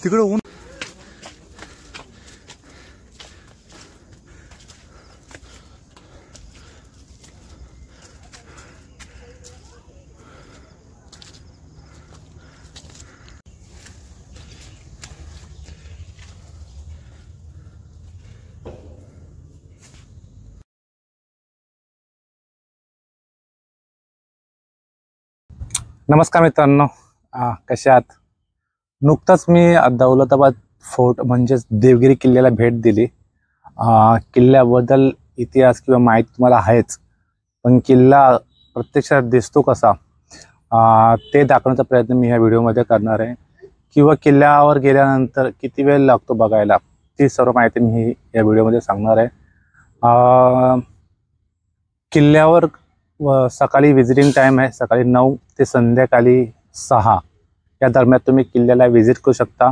तिकडे ऊन नमस्कार मित्रांनो, कसे आहात? नुकताच मी दौलताबाद फोर्ट म्हणजेच देवगिरी किल्ल्याला भेट दिली. किल्ल्याबद्दल इतिहास किंवा माहिती तुम्हाला आहेच, पण किल्ला प्रत्यक्षात दिसतो कसा ते दाखवण्याचा प्रयत्न मी ह्या व्हिडिओमध्ये करणार आहे. किंवा किल्ल्यावर गेल्यानंतर किती वेळ लागतो बघायला, ती सर्व माहिती मी या व्हिडिओमध्ये सांगणार आहे. किल्ल्यावर सकाळी विजिटिंग टाइम आहे, सकाळी 9 ते संध्याकाळी 6 या दरम्यान तुम्ही किल्ल्याला व्हिजिट करू शकता.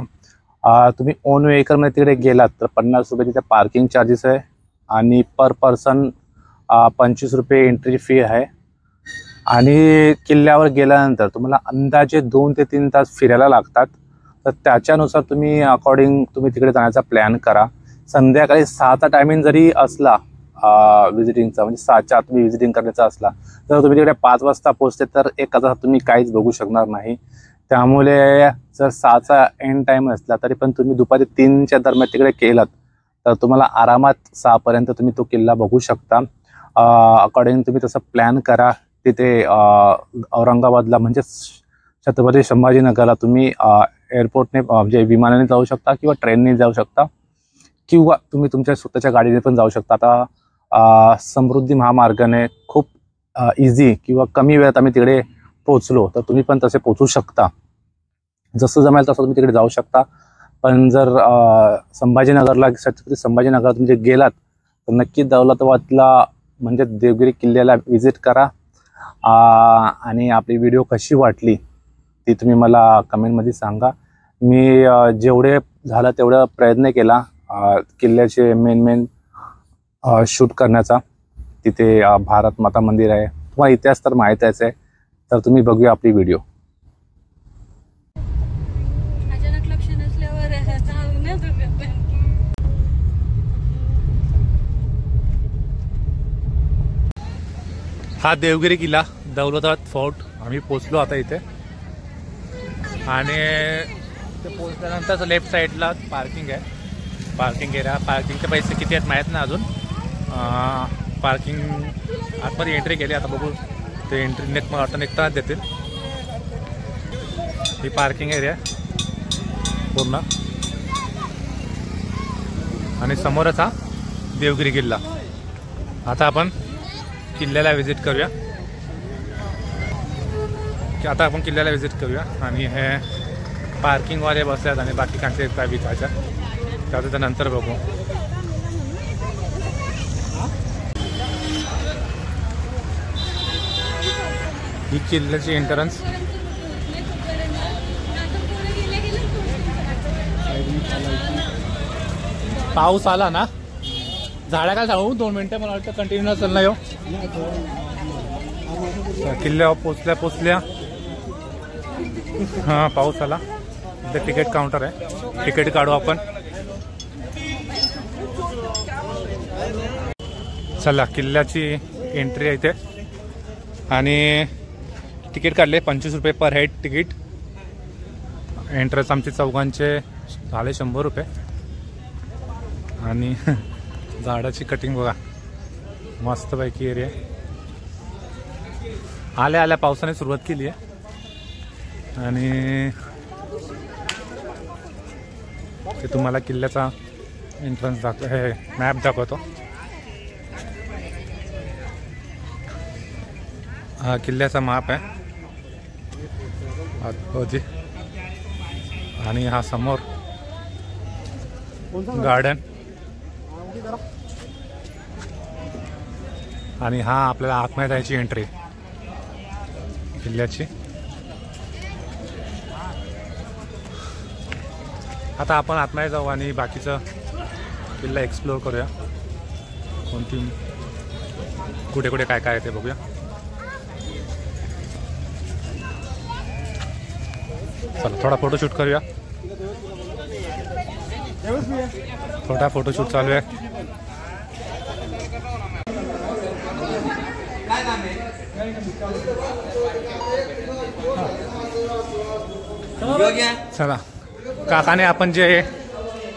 तुम्ही ओन व्हेकलमध्ये तिकडे गेलात तर 50 रुपये तिथे पार्किंग चार्जेस आहे आणि पर पर्सन 25 रुपये एंट्री फी आहे. आणि किल्ल्यावर गेल्यानंतर तुम्हाला अंदाजे 2 ते 3 तास फिरायला लागतात. तर त्याच्यानुसार तुम्ही अकॉर्डिंग तुम्ही तिकडे जाण्याचा प्लॅन करा. संध्याकाळी 6चा टायमिंग जरी असला विजिटिंगचा, म्हणजे 6च्या आत तुम्ही व्हिजिटिंग करायचा असला तर तुम्ही तिकडे 5 वाजता पोहोचते तर 1 तासात तुम्ही काहीच बघू शकणार नाही. त्यामुळे जर 6चा एंड टाईम असला तरी पण तुम्ही दुपारी 3च्या दरम्यान तिकडे केलात तर तुम्हाला आरामात 6पर्यंत तुम्ही तो किल्ला बघू शकता. अकॉर्डिंग तुम्ही तसं प्लॅन करा. तिथे औरंगाबादला म्हणजे छत्रपती संभाजीनगरला तुम्ही एअरपोर्टने म्हणजे विमानाने जाऊ शकता किंवा ट्रेनने जाऊ शकता किंवा तुम्ही तुमच्या स्वतःच्या गाडीने पण जाऊ शकता. आता समृद्धी महामार्गाने खूप इझी किंवा कमी वेळात आम्ही तिकडे पोचलो तर तुम्ही पण तसे पोचू शकता. जसं जमेल तसं तुम्ही तिकडे जाऊ शकता. पण जर संभाजीनगरला छत्रपती संभाजीनगर तुम्ही गेलात तर नक्की दौलताबादला म्हणजे देवगिरी किल्ल्याला व्हिजिट करा. आणि आपली व्हिडिओ कशी वाटली ती तुम्ही मला कमेंटमध्ये सांगा. मी जेवढे झालं तेवढा प्रयत्न केला किल्ल्याचे मेन शूट करण्याचा. तिथे भारत माता मंदिर आहे, तुम्हाला इतिहास तर माहीतच आहे, तर तुम्ही बघूया आपली व्हिडिओ. अचानक लक्ष नसल्यावर हा देवगिरी किल्ला, दौलताबाद फोर्ट. आम्ही पोचलो आता इथे आणि ते पोचल्यानंतर लेफ्ट साईडला पार्किंग आहे. पार्किंग एरिया, पार्किंगचे पैसे किती आहेत माहीत नाही अजून. पार्किंग आतमध्ये एंट्री केली, आता बघू ते एंट्री मला वाटतं निघतानाच देतील. ही पार्किंग एरिया पूर्ण आणि समोरच हा देवगिरी किल्ला. आता आपण किल्ल्याला व्हिजिट करूया. आणि हे पार्किंगवाले बसल्यात आणि बाकी कांचे काय विचारायच्या त्याचं नंतर बघू. ही किल्ल्याची एंट्रन्स. पाऊस आला ना, झाडा काय सांगू 2 मिनिटं मला वाटतं कंटिन्यू चालला येऊ. किल्ल्यावर पोचल्या हां पाऊस आला. इथे तिकीट काउंटर आहे, तिकीट काढू आपण. चला किल्ल्याची एंट्री आहे इथे आणि तिकीट काढले 25 रुपये पर हेड तिकीट. एंट्रन्स आमचे चौघांचे झाले 100 रुपये. आणि झाडाची कटिंग बघा, मस्तपैकी एरिया. आल्या आल्या पावसाने सुरुवात केली आहे आणि ते तुम्हाला किल्ल्याचा एंट्रन्स हे मॅप दाखवतो. हा किल्ल्याचा मॅप आहे आतमध्ये आणि हा समोर गार्डन आणि हा आपल्याला आतमध्ये जायची एंट्री किल्ल्याची. आता आपण आतमध्ये जाऊ आणि बाकीचं किल्ला एक्सप्लोअर करूया. कोणती कुठे कुठे काय काय आहे ते बघूया. चला थोडा फोटोशूट करूया. थोडा फोटोशूट चालू आहे. चला काकाने आपण जे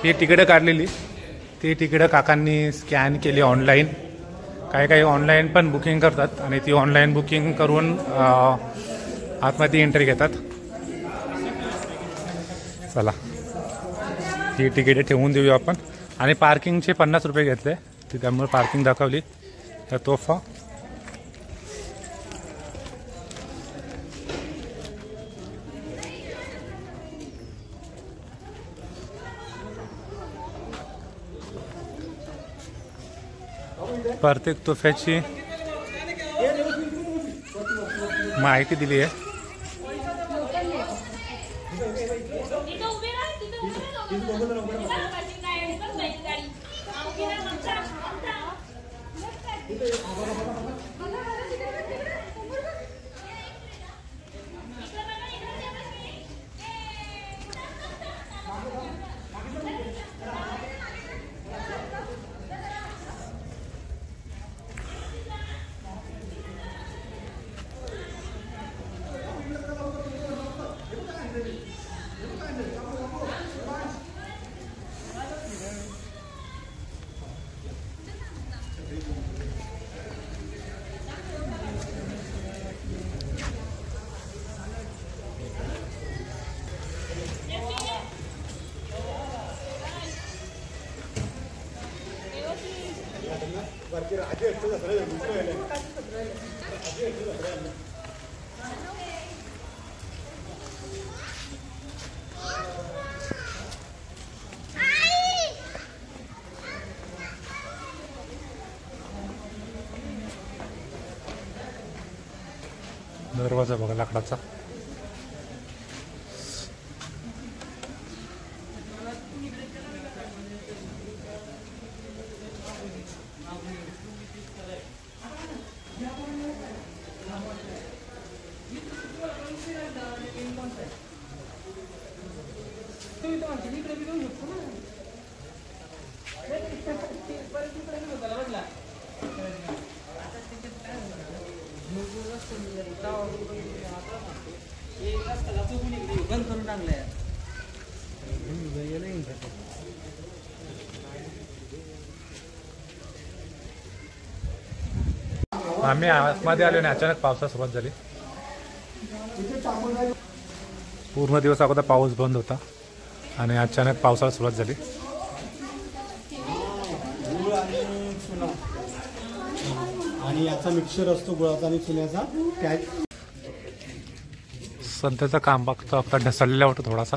ही तिकीटं काढलेली ती तिकीटं काकांनी स्कॅन केली ऑनलाईन. काही काही ऑनलाईन पण बुकिंग करतात आणि ती ऑनलाईन बुकिंग करून आतमध्ये एंट्री घेतात. चला ही तिकीटे ठेवून देऊया आपण. आणि पार्किंगचे 50 रुपये घेतले ती, त्यामुळे पार्किंग दाखवली. तर तोफा प्रत्येक तोफ्याची माहिती दिली आहे. दरवाजा बघा लाकडाचा. आम्ही आतमध्ये आलो आणि अचानक पावसाला सुरुवात झाली. पूर्ण दिवस अगोदर पाऊस बंद होता आणि अचानक पावसाला सुरुवात झाली. आणि याचा मिक्सचर असतो गुळाचा आणि चुन्याचा. सध्याचं काम बघतो आता ढसळलेला होता थोडासा.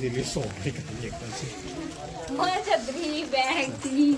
दिली सोपी काही एकदाची. छत्री बॅग ती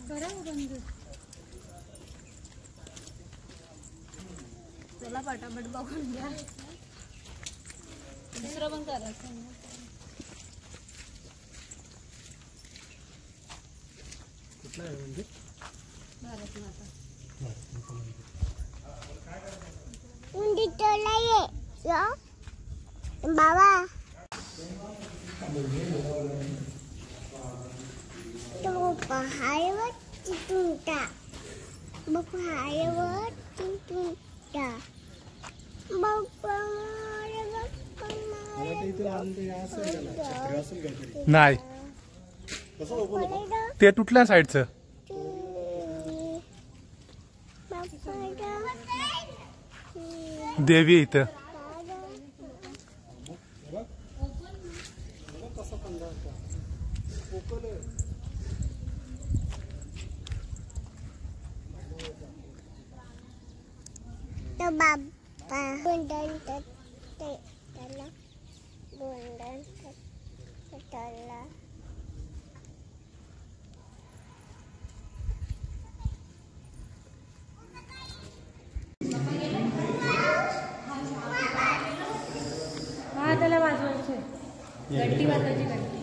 करा बंद. चला पटापट बघून घ्या. दुसरं पण करायचं. कुठला आहे म्हणजे भारत माता. बाबा तो पहाडवर चिंता मग पहाडवर चिंता मग नाही ते तुटल्या साईडचं देवी आहे इथं. तो बाबा गोंधळ त्याला गोंधळ त्याला हा त्याला वाजवायचे. घंटी वाजवायची. घंटी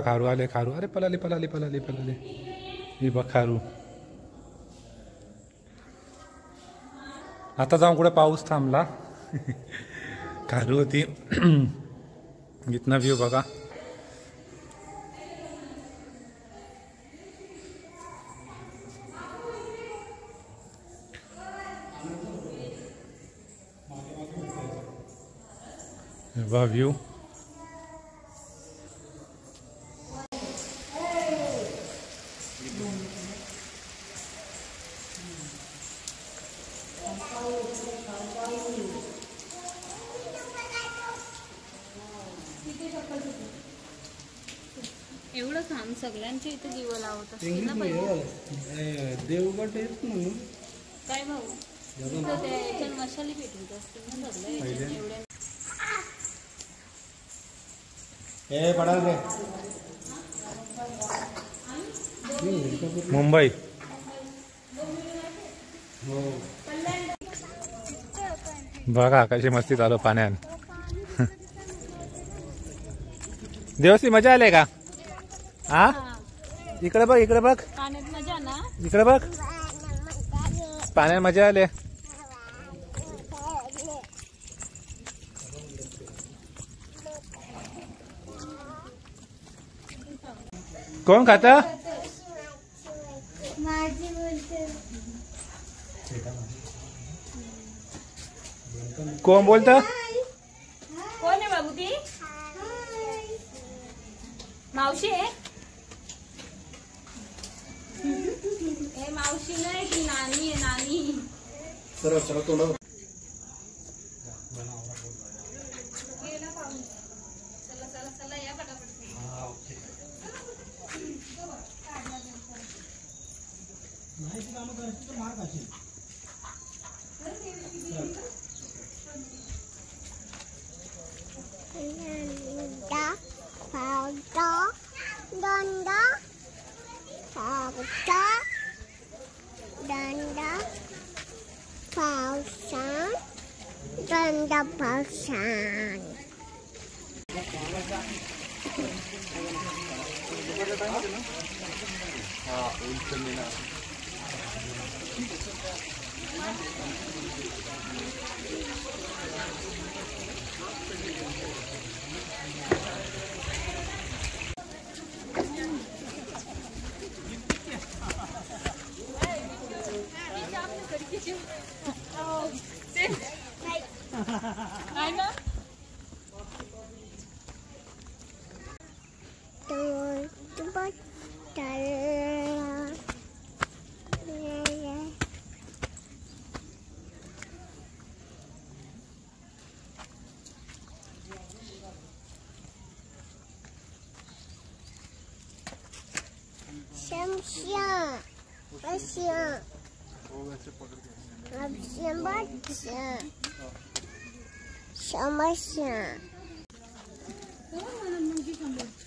खारू आले खारू. अरे पलाले पलाले पलाले पलाले. हे बघ खारू. आता जाऊन कुठे पाऊस थांबला. खारू होती. इथनं व्ह्यू बघा. बघा व्ह्यू. एवढं काम सगळ्यांच्या इथे दिवं लावत असते इंग्लिश ना मध्ये पाहिजे. देवगड आहेत म्हणून काय भाऊ तिथं त्या याच्यात मशाली पेटवत असते ना सगळ्या याच्यात एवढ्या. हे पडाल रे मुंबई. हो बघा कशी मस्ती चालू पाण्यात. देवसी मजा आली का? हा इकडे बघ, इकडे बघ, पाण्यात मजा ना. इकडे बघ, पाण्यात मजा आली. कोण खात? कोण बोलत? कोण आहे बाबू ती? मावशी आहे? ए मावशी नाही ती नानी आहे, नानी. सरळ सरळ तोंड. Danda pausan.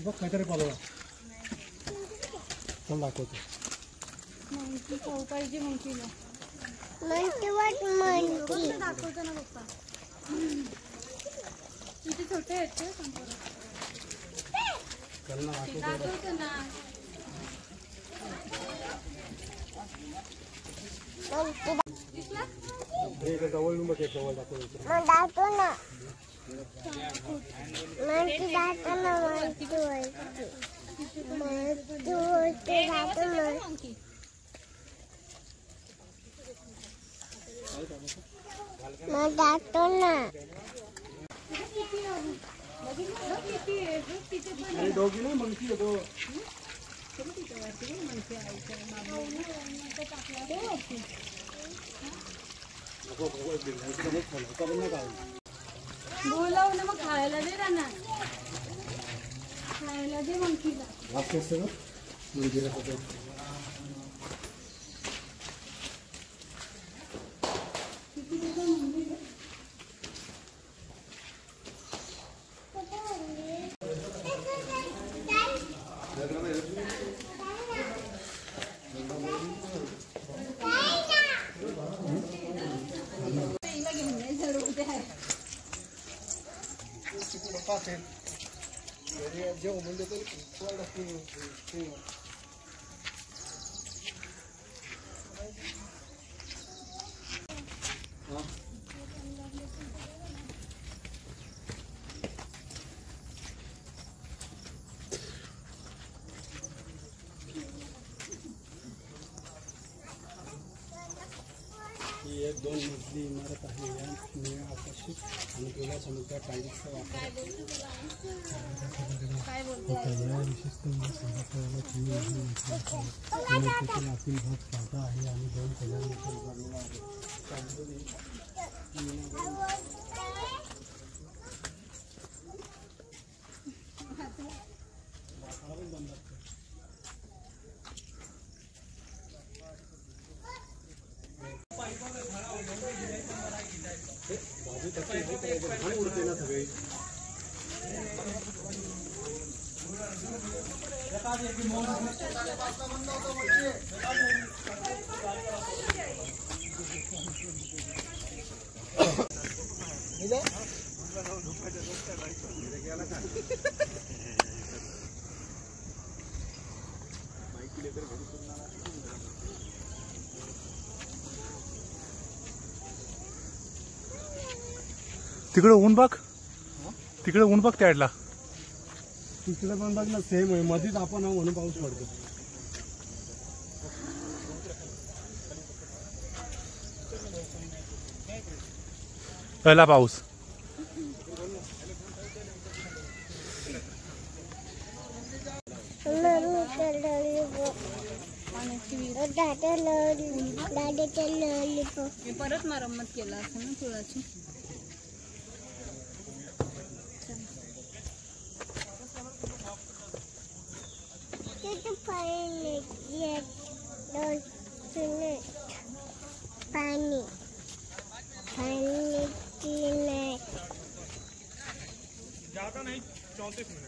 बघ काहीतरी पालवा चल दाखवतो. पाहिजे मंकीला. दाखवतो ना पप्पा. किती छोटे आहेत ते दाखवतो ना. जवळ येऊन बघ, जवळ दाखवतो. डॉगी नाही मंकी आहे तो. बोलाव ना मग खायला दे ना. खायला दे मंकीला. ही एक 2 मजली इमारत आहे. या निळ्या आकाशी आणि पिवळ्या समुद्र टाईल्सचा वापर या विशिष्ट सिंहासनाला चिनी आतील भाग साधा आहे आणि 2 कलरमध्ये उभारलेला आहे. उडते ना सगळे. तिकडे ऊन बघ, तिकडे ऊन बघ त्या साईडला. तिकडे पण बघ ना सेम आहे, मध्येच आपण म्हणून पाऊस पडतो. पहिला पाऊस. परत मरम्मत केला असं ना तुळाची. पाणी ज्यादा नहीं 34 मिनट.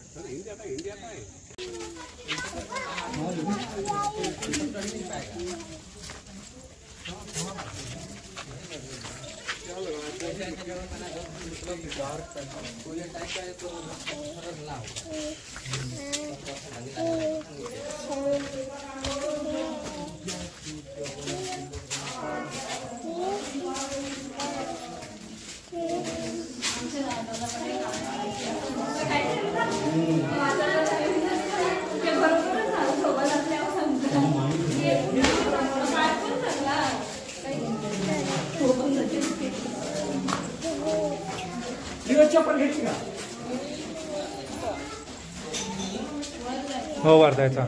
हो वर्धायचा.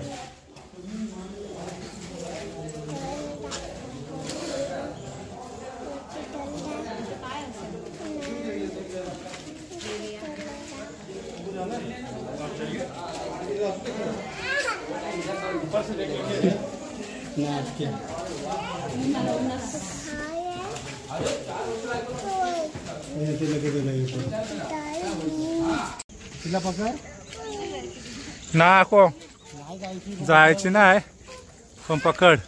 तिला पकड. नको जायची नाही पण पकड.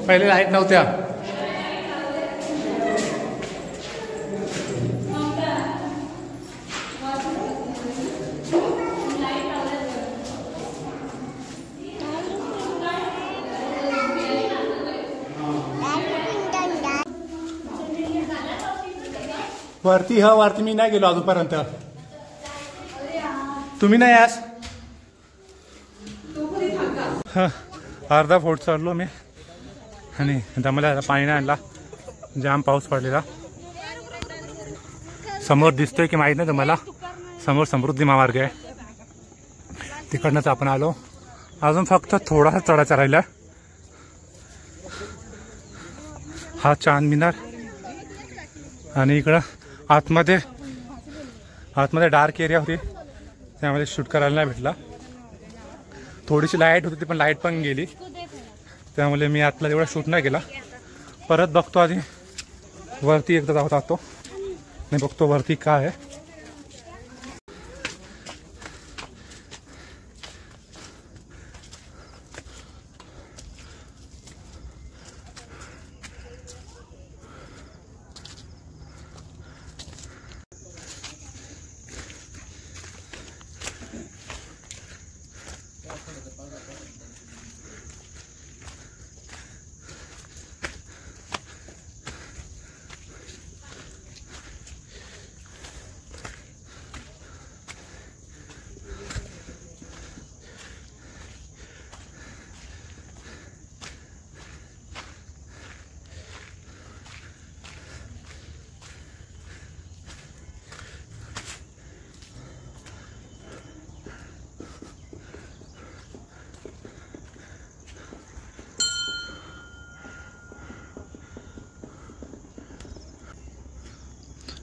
पहिले लाईट नव्हत्या. वरती वरती मी नाही गेलो अजूनपर्यंत. तुम्ही नाही यास. अर्धा फूट चढलो मी आणि दमला पाणी नाही आणला. जाम पाऊस पडलेला. समोर दिसतोय की माहित नाही तुम्हाला, समोर समृद्धी महामार्ग आहे, तिकडनंच आपण आलो. अजून फक्त थोडासा चढायचा राहिला. हा चांद मिनार आणि इकडं आतमध्ये डार्क एरिया होती, त्यामध्ये शूट करायला नाही भेटला. थोडीशी लाईट होती पण लाईट पण गेली, त्यामुळे मी आतला एवढा शूट नाही केला. परत बघतो आधी वरती एकदा जातो आणि बघतो वरती काय आहे.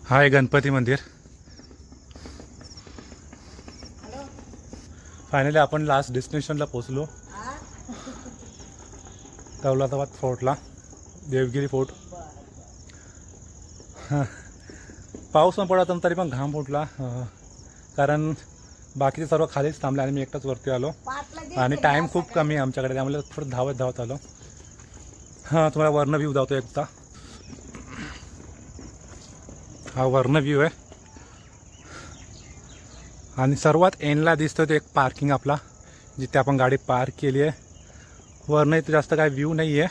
हा आहे गणपती मंदिर. फायनली आपण लास्ट डेस्टिनेशनला पोचलो, दौलताबाद फोर्टला, देवगिरी फोर्ट. पाऊस पण पडत तरी पण घाम फुटला, कारण बाकीचे सर्व खालीच थांबले आणि मी एकटाच वरती आलो आणि टाईम खूप कमी आहे आमच्याकडे, त्यामुळे थोडं धावत आलो. हां, तुम्हाला वर्ण व्ह्यू दावतो एकदा. हा वर्ण व्ह्यू आहे आणि सर्वात एंडला दिसतो ते एक पार्किंग आपला, जिथे आपण गाडी पार्क केली आहे. वर्ण इथे जास्त काय व्ह्यू नाही आहे,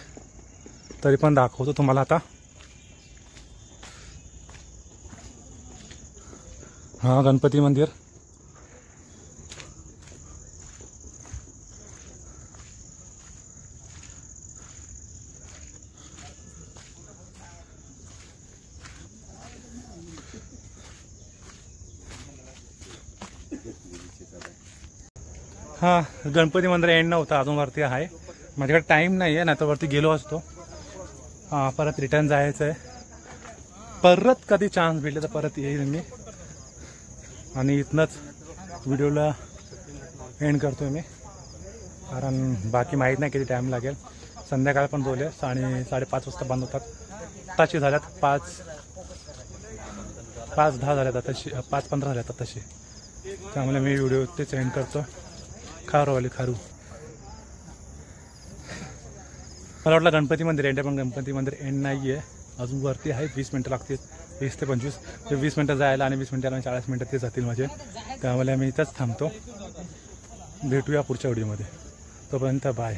तरी पण दाखवतो तुम्हाला आता. हा गणपती मंदिर. हा गणपती मंदिर एंड नव्हता, अजून वरती आहे. माझ्याकडे टाईम नाही आहे, नाही तर वरती गेलो असतो. हां, परत रिटर्न जायचं आहे. परत कधी चान्स भेटले तर परत येईल मी आणि इथनंच व्हिडिओला एंड करतो आहे मी, कारण बाकी माहीत नाही किती टाईम लागेल. संध्याकाळ पण बोलले आणि 5:30 वाजता बंद होतात. आताशी झाल्यात 5:10 झाल्यात आताशी, 5:15 झाल्यात आताशी. त्यामुळे मी व्हिडिओ तेच एंड करतो. खारूवाली खारू. मला वाटलं गणपती मंदिर एंड आहे, पण गणपती मंदिर एंड नाही आहे, अजून वरती आहे. 20 मिनटं लागतील, 20 ते 25. 20 मिनटं जायला आणि 20 मिनटाला 40 मिनटं ते जातील माझे. त्यामुळे मी इथंच थांबतो. भेटूया पुढच्या व्हिडिओमध्ये. तोपर्यंत बाय.